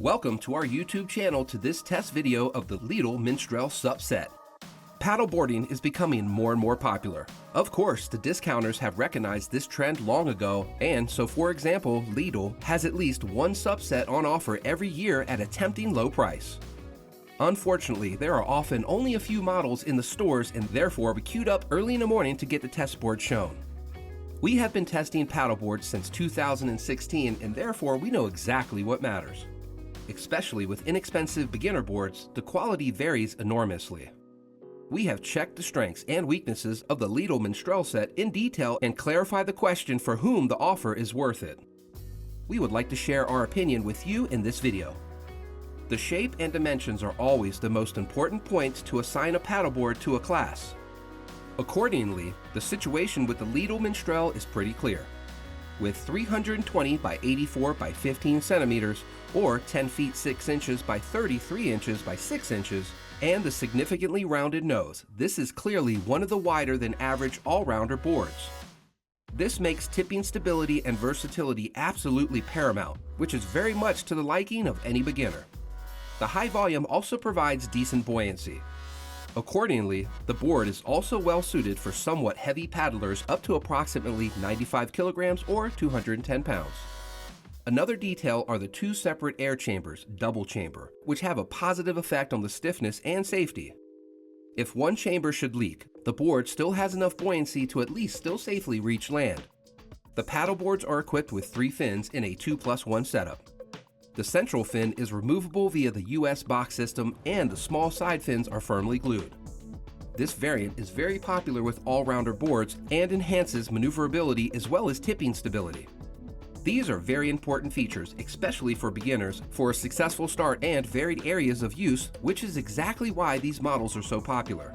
Welcome to our YouTube channel to this test video of the Lidl Mistral SUP set. Paddleboarding is becoming more and more popular. Of course, the discounters have recognized this trend long ago, and so for example, Lidl has at least one SUP set on offer every year at a tempting low price. Unfortunately, there are often only a few models in the stores, and therefore we queued up early in the morning to get the test board shown. We have been testing paddleboards since 2016, and therefore we know exactly what matters. Especially with inexpensive beginner boards, the quality varies enormously. We have checked the strengths and weaknesses of the Lidl Mistral set in detail and clarify the question for whom the offer is worth it. We would like to share our opinion with you in this video. The shape and dimensions are always the most important points to assign a paddleboard to a class. Accordingly, the situation with the Lidl Mistral is pretty clear. With 320 by 84 by 15 centimeters, or 10 feet 6 inches by 33 inches by 6 inches, and the significantly rounded nose, this is clearly one of the wider than average all-rounder boards. This makes tipping stability and versatility absolutely paramount, which is very much to the liking of any beginner. The high volume also provides decent buoyancy. Accordingly, the board is also well suited for somewhat heavy paddlers up to approximately 95 kilograms or 210 pounds. Another detail are the two separate air chambers, double chamber, which have a positive effect on the stiffness and safety. If one chamber should leak, the board still has enough buoyancy to at least still safely reach land. The paddle boards are equipped with 3 fins in a 2+1 setup. The central fin is removable via the US box system, and the small side fins are firmly glued. This variant is very popular with all-rounder boards and enhances maneuverability as well as tipping stability. These are very important features, especially for beginners, for a successful start and varied areas of use, which is exactly why these models are so popular.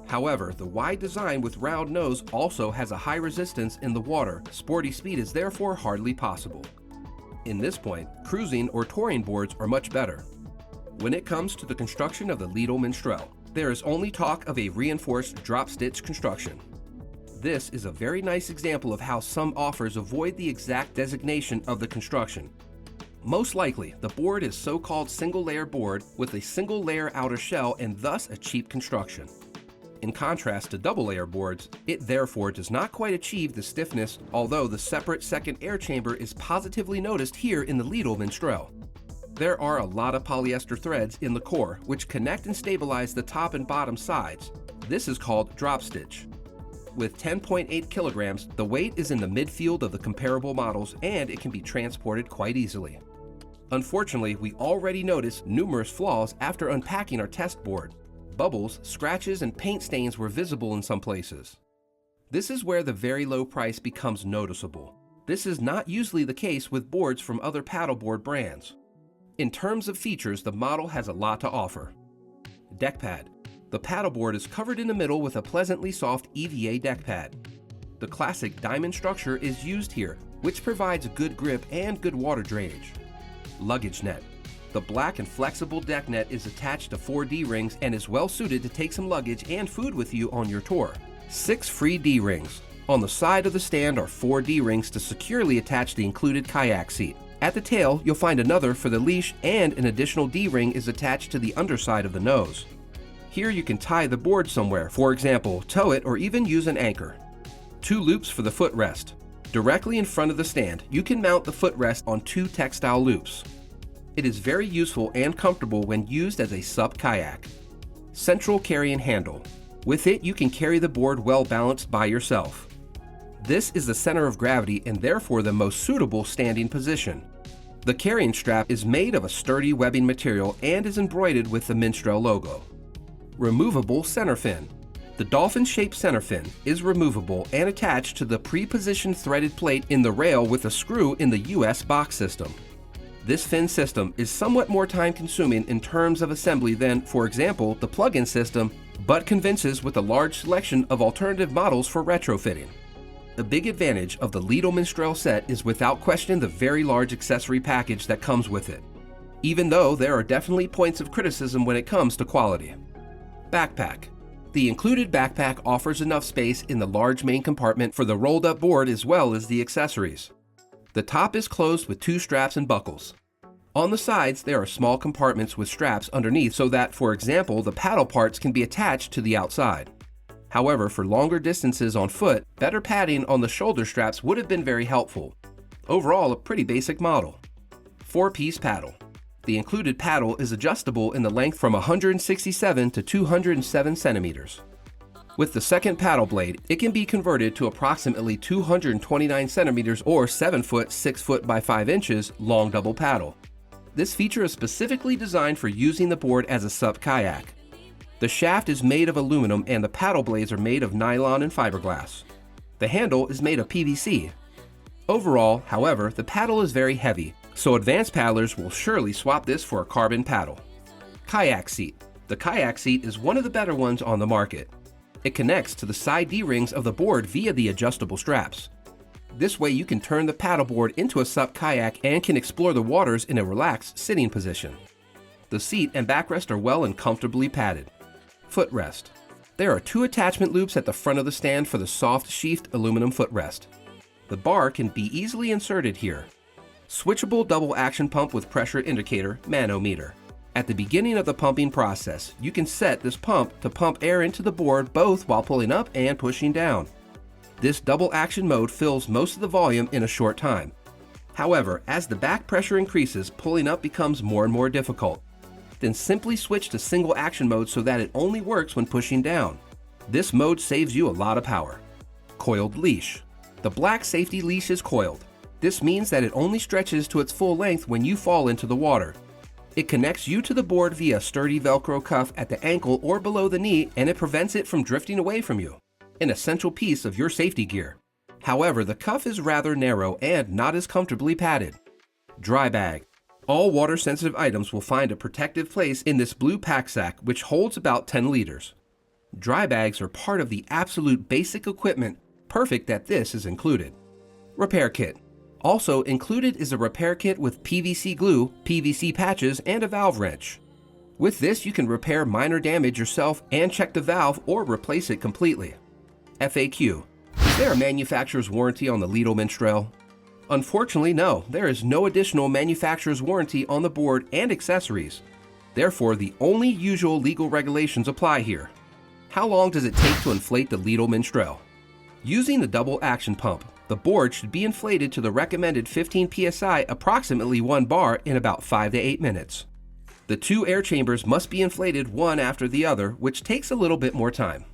However, the wide design with round nose also has a high resistance in the water. Sporty speed is therefore hardly possible. In this point, cruising or touring boards are much better. When it comes to the construction of the Lidl Mistral, there is only talk of a reinforced drop stitch construction. This is a very nice example of how some offers avoid the exact designation of the construction. Most likely, the board is so-called single-layer board with a single-layer outer shell and thus a cheap construction. In contrast to double-layer boards, it therefore does not quite achieve the stiffness, although the separate second air chamber is positively noticed here in the Lidl Mistral. There are a lot of polyester threads in the core which connect and stabilize the top and bottom sides. This is called drop stitch. With 10.8 kilograms, the weight is in the midfield of the comparable models, and it can be transported quite easily. Unfortunately, we already noticed numerous flaws after unpacking our test board. Bubbles, scratches, and paint stains were visible in some places. This is where the very low price becomes noticeable. This is not usually the case with boards from other paddleboard brands. In terms of features, the model has a lot to offer. Deck pad. The paddleboard is covered in the middle with a pleasantly soft EVA deck pad. The classic diamond structure is used here, which provides good grip and good water drainage. Luggage net. The black and flexible deck net is attached to 4 D-rings and is well suited to take some luggage and food with you on your tour. 6 free D-rings. On the side of the stand are 4 D-rings to securely attach the included kayak seat. At the tail, you'll find another for the leash, and an additional D-ring is attached to the underside of the nose. Here you can tie the board somewhere, for example, tow it or even use an anchor. 2 loops for the footrest. Directly in front of the stand, you can mount the footrest on 2 textile loops. It is very useful and comfortable when used as a SUP kayak. Central carrying handle. With it, you can carry the board well balanced by yourself. This is the center of gravity and therefore the most suitable standing position. The carrying strap is made of a sturdy webbing material and is embroidered with the Mistral logo. Removable center fin. The dolphin-shaped center fin is removable and attached to the pre-positioned threaded plate in the rail with a screw in the US box system. This fin system is somewhat more time-consuming in terms of assembly than, for example, the plug-in system, but convinces with a large selection of alternative models for retrofitting. The big advantage of the Lidl Mistral set is without question the very large accessory package that comes with it, even though there are definitely points of criticism when it comes to quality. Backpack. The included backpack offers enough space in the large main compartment for the rolled-up board as well as the accessories. The top is closed with 2 straps and buckles. On the sides, there are small compartments with straps underneath so that, for example, the paddle parts can be attached to the outside. However, for longer distances on foot, better padding on the shoulder straps would have been very helpful. Overall, a pretty basic model. 4-piece paddle. The included paddle is adjustable in the length from 167 to 207 centimeters. With the second paddle blade, it can be converted to approximately 229 centimeters or 7 foot 6 foot by 5 inches long double paddle. This feature is specifically designed for using the board as a SUP kayak. The shaft is made of aluminum and the paddle blades are made of nylon and fiberglass. The handle is made of PVC. Overall, however, the paddle is very heavy, so advanced paddlers will surely swap this for a carbon paddle. Kayak seat. The kayak seat is one of the better ones on the market. It connects to the side D-rings of the board via the adjustable straps. This way you can turn the paddleboard into a SUP kayak and can explore the waters in a relaxed sitting position. The seat and backrest are well and comfortably padded. Footrest. There are 2 attachment loops at the front of the stand for the soft sheathed aluminum footrest. The bar can be easily inserted here. Switchable double action pump with pressure indicator, manometer. At the beginning of the pumping process, you can set this pump to pump air into the board both while pulling up and pushing down. This double action mode fills most of the volume in a short time. However, as the back pressure increases, pulling up becomes more and more difficult. Then simply switch to single action mode so that it only works when pushing down. This mode saves you a lot of power. Coiled leash. The black safety leash is coiled. This means that it only stretches to its full length when you fall into the water. It connects you to the board via a sturdy Velcro cuff at the ankle or below the knee, and it prevents it from drifting away from you. An essential piece of your safety gear. However, the cuff is rather narrow and not as comfortably padded. Dry bag. All water-sensitive items will find a protective place in this blue pack sack, which holds about 10 liters. Dry bags are part of the absolute basic equipment, perfect that this is included. Repair kit. Also included is a repair kit with PVC glue, PVC patches, and a valve wrench. With this, you can repair minor damage yourself and check the valve or replace it completely. FAQ. Is there a manufacturer's warranty on the Lidl Mistral? Unfortunately, no. There is no additional manufacturer's warranty on the board and accessories. Therefore, the only usual legal regulations apply here. How long does it take to inflate the Lidl Mistral? Using the double action pump, the board should be inflated to the recommended 15 psi, approximately 1 bar, in about 5 to 8 minutes. The 2 air chambers must be inflated one after the other, which takes a little bit more time.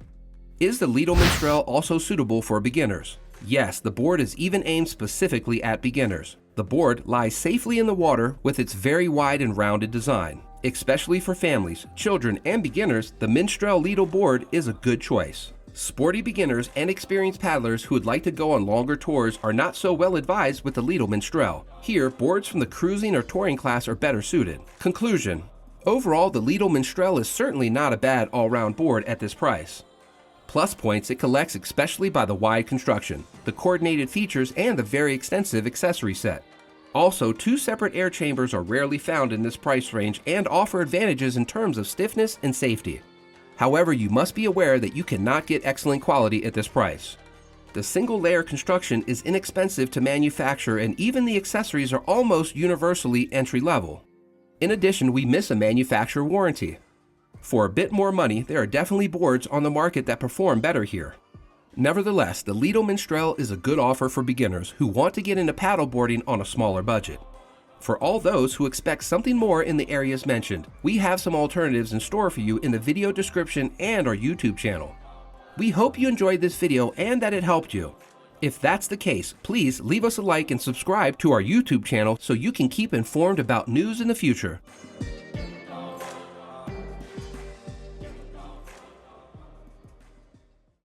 Is the Lidl Mistral also suitable for beginners? Yes, the board is even aimed specifically at beginners. The board lies safely in the water with its very wide and rounded design. Especially for families, children, and beginners, the Mistral Lidl board is a good choice. Sporty beginners and experienced paddlers who would like to go on longer tours are not so well advised with the Lidl Mistral. Here, boards from the cruising or touring class are better suited. Conclusion. Overall, the Lidl Mistral is certainly not a bad all-round board at this price. Plus points it collects especially by the wide construction, the coordinated features, and the very extensive accessory set. Also, 2 separate air chambers are rarely found in this price range and offer advantages in terms of stiffness and safety. However, you must be aware that you cannot get excellent quality at this price. The single layer construction is inexpensive to manufacture and even the accessories are almost universally entry level. In addition, we miss a manufacturer warranty. For a bit more money, there are definitely boards on the market that perform better here. Nevertheless, the Lidl Mistral is a good offer for beginners who want to get into paddleboarding on a smaller budget. For all those who expect something more in the areas mentioned, we have some alternatives in store for you in the video description and our YouTube channel. We hope you enjoyed this video and that it helped you. If that's the case, please leave us a like and subscribe to our YouTube channel so you can keep informed about news in the future.